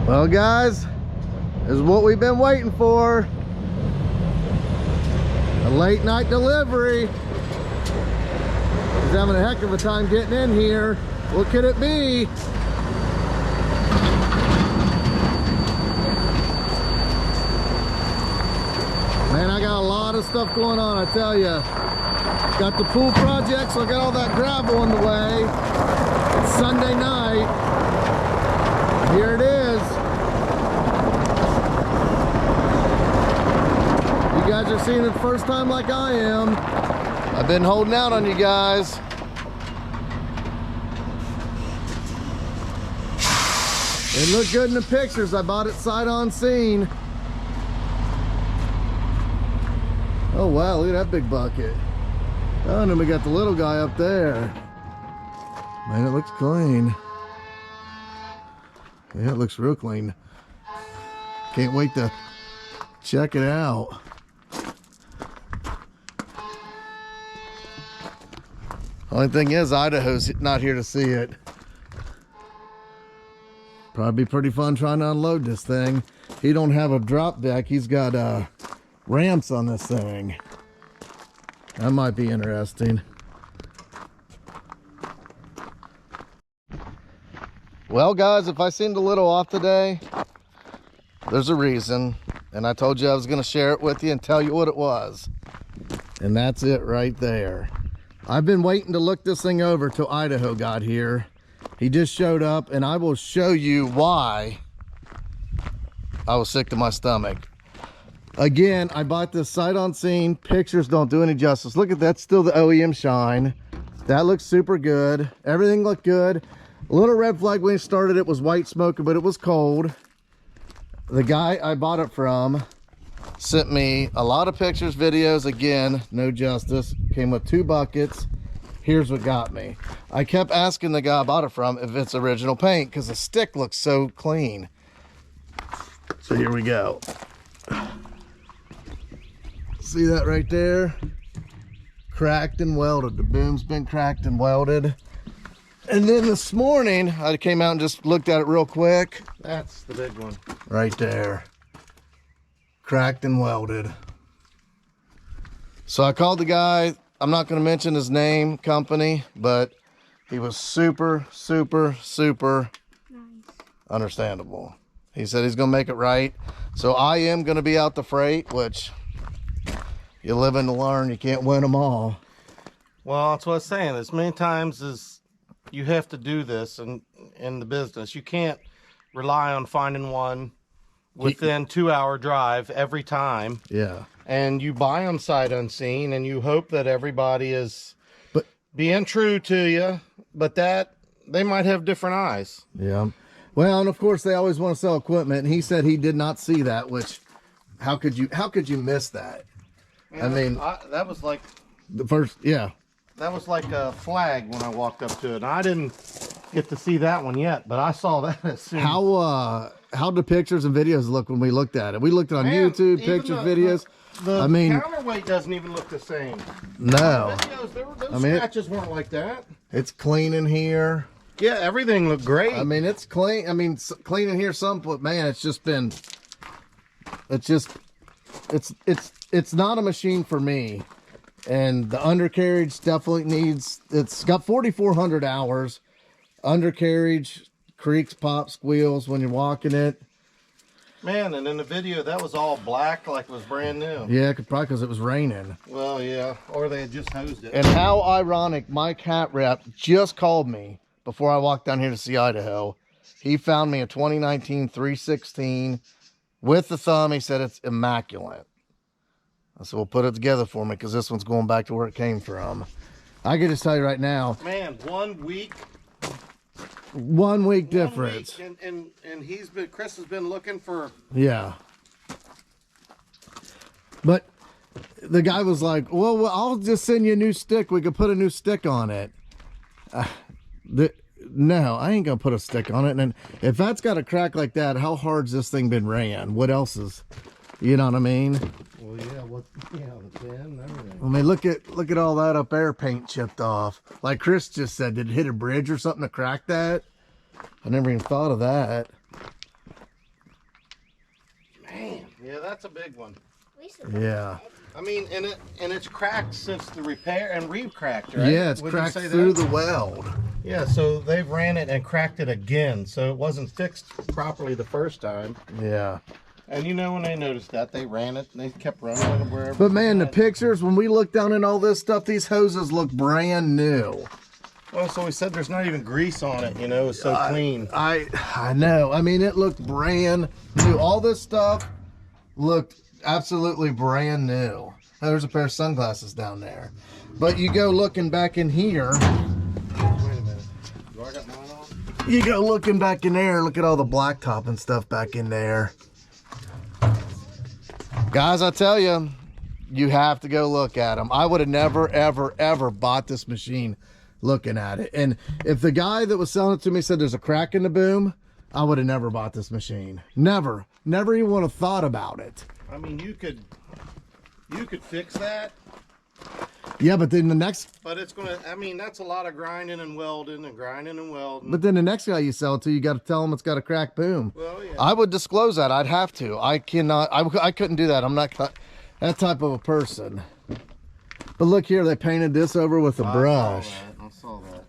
Well, guys, this is what we've been waiting for. A late night delivery. He's having a heck of a time getting in here. What could it be? Man, I got a lot of stuff going on, I tell you. Got the pool project, so I got all that gravel in the way. It's Sunday night. Here it is. You guys are seeing it the first time like I am. I've been holding out on you guys. It looked good in the pictures. I bought it sight on scene. Oh wow, look at that big bucket. Oh, and then we got the little guy up there. Man, it looks clean. Yeah, it looks real clean. Can't wait to check it out. Only thing is, Idaho's not here to see it. Probably be pretty fun trying to unload this thing. He don't have a drop deck. He's got ramps on this thing. That might be interesting. Well, guys, if I seemed a little off today, there's a reason. And I told you I was going to share it with you and tell you what it was. And that's it right there. I've been waiting to look this thing over till Idaho got here. He just showed up, and I will show you why I was sick to my stomach. Again, I bought this sight on scene. Pictures don't do any justice. Look at that, still the OEM shine. That looks super good. Everything looked good. A little red flag when he started, it was white smoke, but it was cold. The guy I bought it from sent me a lot of pictures, videos. Again, no justice. Came with 2 buckets. Here's what got me. I kept asking the guy I bought it from if it's original paint because the stick looks so clean. So here we go. See that right there? Cracked and welded. The boom's been cracked and welded. And then this morning, I came out and just looked at it real quick. That's the big one. Right there. Cracked and welded. So I called the guy. I'm not going to mention his name, company, but he was super nice. Understandable. He said he's going to make it right. So I am going to be out the freight, which you live and learn. You can't win them all. Well, that's what I was saying. As many times as you have to do this in the business, you can't rely on finding one within 2-hour drive every time. Yeah. And you buy them sight unseen, and you hope that everybody is being true to you, but that they might have different eyes. Yeah. Well, and of course they always want to sell equipment, and he said he did not see that, which how could you miss that? Yeah, I mean, that was like the first, yeah. That was like a flag when I walked up to it. And I didn't get to see that one yet, but I saw that as soon. How the pictures and videos look when we looked at it? We looked on YouTube, pictures, videos. The I mean, counterweight doesn't even look the same. No. The videos, those scratches weren't like that. It's clean in here. Yeah, everything looked great. I mean, it's clean. I mean, clean in here some, but man, it's just been. It's not a machine for me. And the undercarriage definitely needs. It's got 4,400 hours. Undercarriage creaks, pops, squeals when you're walking it. Man, and in the video, that was all black like it was brand new. Yeah, probably because it was raining. Well, yeah, or they had just hosed it. And how ironic, my cat rep just called me before I walked down here to see Idaho. He found me a 2019 316 with the thumb. He said it's immaculate. I said, well, put it together for me because this one's going back to where it came from. I can just tell you right now. Man, 1 week. 1 week difference. And Chris has been looking for. Yeah. But the guy was like, well, I'll just send you a new stick. We could put a new stick on it. No, I ain't going to put a stick on it. And if that's got a crack like that, how hard's this thing been ran? What else is, you know what I mean? Well, yeah, the pin and everything. I mean, look at all that up there paint chipped off. Like Chris just said, did it hit a bridge or something to crack that? I never even thought of that. That's a big one. Yeah. I mean, and it's cracked since the repair and re-cracked, right? Yeah, it's Wouldn't you cracked say through that? the weld. Yeah, so they've ran it and cracked it again, so it wasn't fixed properly the first time. Yeah. And you know, when they noticed that, they ran it and they kept running it wherever. But man, the pictures, when we look down at all this stuff, these hoses look brand new. Well, so we said there's not even grease on it, you know, it's so clean. I know. I mean, it looked brand new. All this stuff looked absolutely brand new. There's a pair of sunglasses down there. But you go looking back in here. Wait a minute. Do I got mine on? You go looking back in there. Look at all the blacktop and stuff back in there. Guys, I tell you, you have to go look at them. I would have never, ever, ever bought this machine looking at it. And if the guy that was selling it to me said there's a crack in the boom, I would have never bought this machine. Never. Never even would have thought about it. I mean, you could fix that. Yeah, but then the next... But it's going to, I mean, that's a lot of grinding and welding and grinding and welding. But then the next guy you sell it to, you got to tell him it's got a cracked boom. Well, yeah. I would disclose that. I'd have to. I cannot. I couldn't do that. I'm not that type of a person. But look here, they painted this over with a brush. I saw that.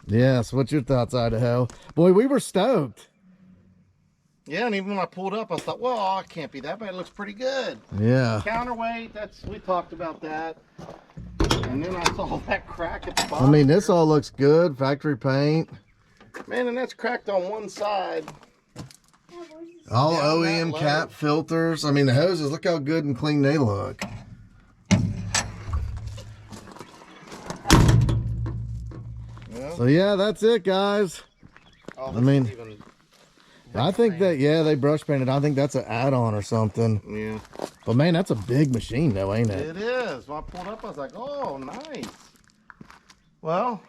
Yes. What's your thoughts, Idaho? Boy, we were stoked. Yeah, and even when I pulled up, I thought, well, it can't be that bad. It looks pretty good. Yeah. Counterweight, we talked about that. And then I saw that crack at the bottom. I mean, this all looks good. Factory paint. Man, and that's cracked on one side. All Down OEM that cap filters. I mean, the hoses, look how good and clean they look. Yeah. So, yeah, that's it, guys. Oh, I mean, even I think that, yeah, they brush painted. I think that's an add-on or something. yeah. But, man, that's a big machine, though, ain't it? It is. When I pulled up, I was like, oh, nice. Well,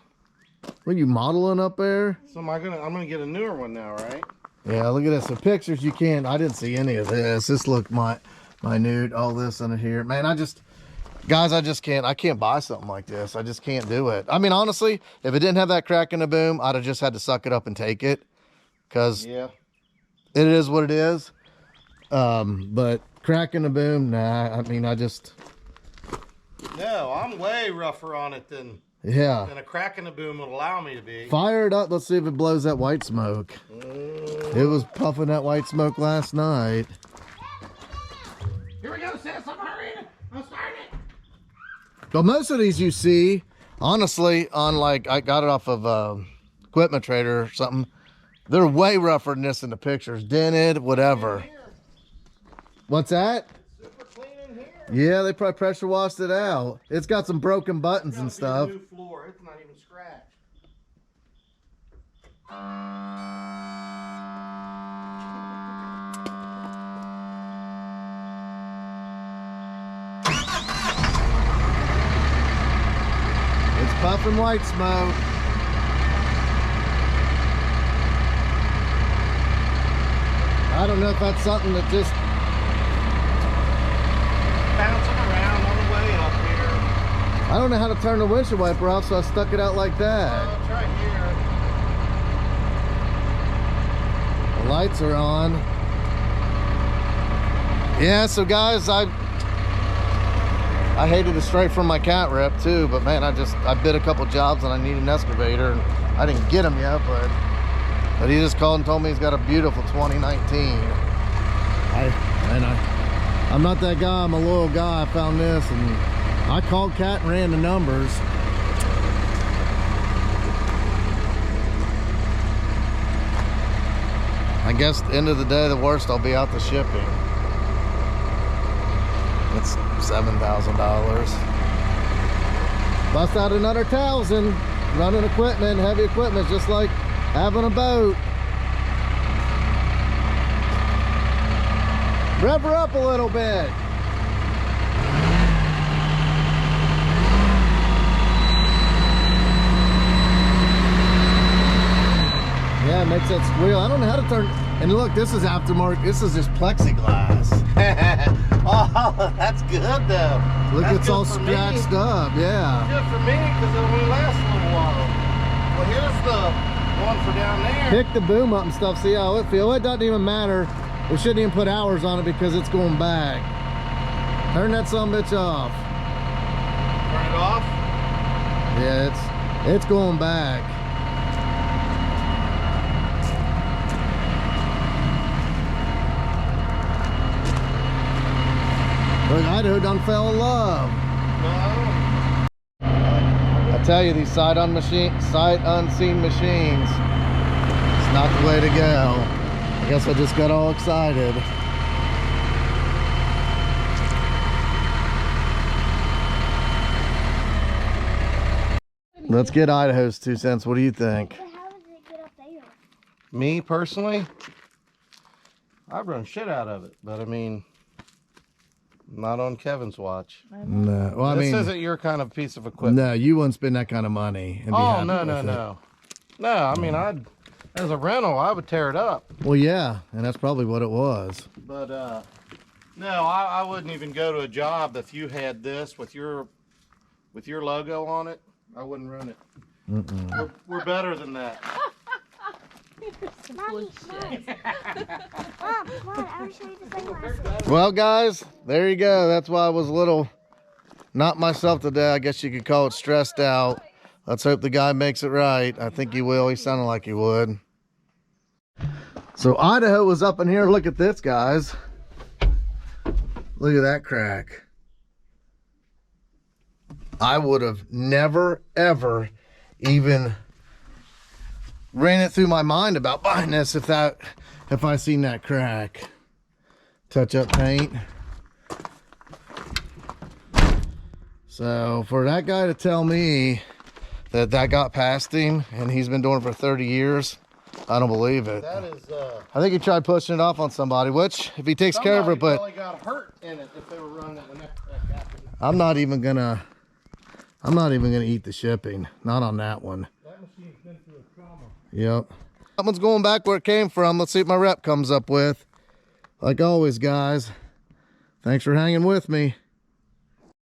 Were you modeling up there? so I'm gonna get a newer one now, right? Yeah, look at this. The pictures you can't. I didn't see any of this. This looked minute. All this under here, man. Guys, I just can't. I can't buy something like this. I just can't do it. I mean, honestly, if it didn't have that crack in the boom, I'd have just had to suck it up and take it, cause Yeah. it is what it is. But crack in the boom, nah. I mean, No, I'm way rougher on it than yeah. a crack in the boom would allow me to be. Fire it up. Let's see if it blows that white smoke. It was puffing that white smoke last night. Here we go, sis. I'm hurrying. I'm starting. But most of these you see, honestly, on like, I got it off of Equipment Trader or something. They're way rougher than this in the pictures. Dented, whatever. What's that? Super clean in here. Yeah, they probably pressure washed it out. It's got some broken buttons and stuff. New floor. It's not even scratched. It's puffing white smoke. I don't know if that's something that just... Bouncing around on the way up here. I don't know how to turn the windshield wiper off, so I stuck it out like that. It's right here. The lights are on. Yeah, so guys, I hated to stray from my cat rep too, but man, I bid a couple jobs and I need an excavator, and I didn't get him yet, but he just called and told me he's got a beautiful 2019. I'm not that guy. I'm a loyal guy. I found this and I called Cat and ran the numbers. I guess at the end of the day, the worst, I'll be out the shipping. It's $7,000. Bust out another 1,000. Running equipment, heavy equipment, just like having a boat. Rev her up a little bit. Yeah, it makes that squeal. I don't know how to turn. And look, this is aftermarket. This is just plexiglass. Oh, that's good though. Look, That's it's good all for scratched me. up. Yeah. Good for me because it only lasts a little while. Well, here's the one for down there. Pick the boom up and stuff. See how it feels. It doesn't even matter We shouldn't even put hours on it because it's going back. Turn that sumbitch off. Turn it off? Yeah, it's going back. Look, Idaho done fell in love. No. I tell you, these sight unseen machines, it's not the way to go. I guess I just got all excited. Let's get Idaho's 2 cents. What do you think? But how does it get up there? Me personally, I've run shit out of it, but I mean, not on Kevin's watch. No, well, I This mean, isn't your kind of piece of equipment. no, you wouldn't spend that kind of money. And be Oh happy no, with no, it. no, no. I mean, as a rental, I would tear it up. Well, yeah, and that's probably what it was. But no, I wouldn't even go to a job if you had this with your logo on it. I wouldn't run it. We're better than that. Mommy, Mom, come on, I want to show you the sunglasses. Well, guys, there you go. That's why I was a little, not myself today. I guess you could call it stressed out. Let's hope the guy makes it right. I think he will. He sounded like he would. So Idaho was up in here. Look at this, guys. Look at that crack. I would have never, ever even ran it through my mind about buying this if I seen that crack. Touch up paint. So for that guy to tell me that got past him and he's been doing it for 30 years, I don't believe it. That is. I think he tried pushing it off on somebody, which if he takes care of it, but probably got hurt in it if they were running it when that happened. I'm not even gonna eat the shipping. Not on that one. That machine's been through a trauma. Yep. That one's going back where it came from. Let's see what my rep comes up with. Like always, guys, thanks for hanging with me.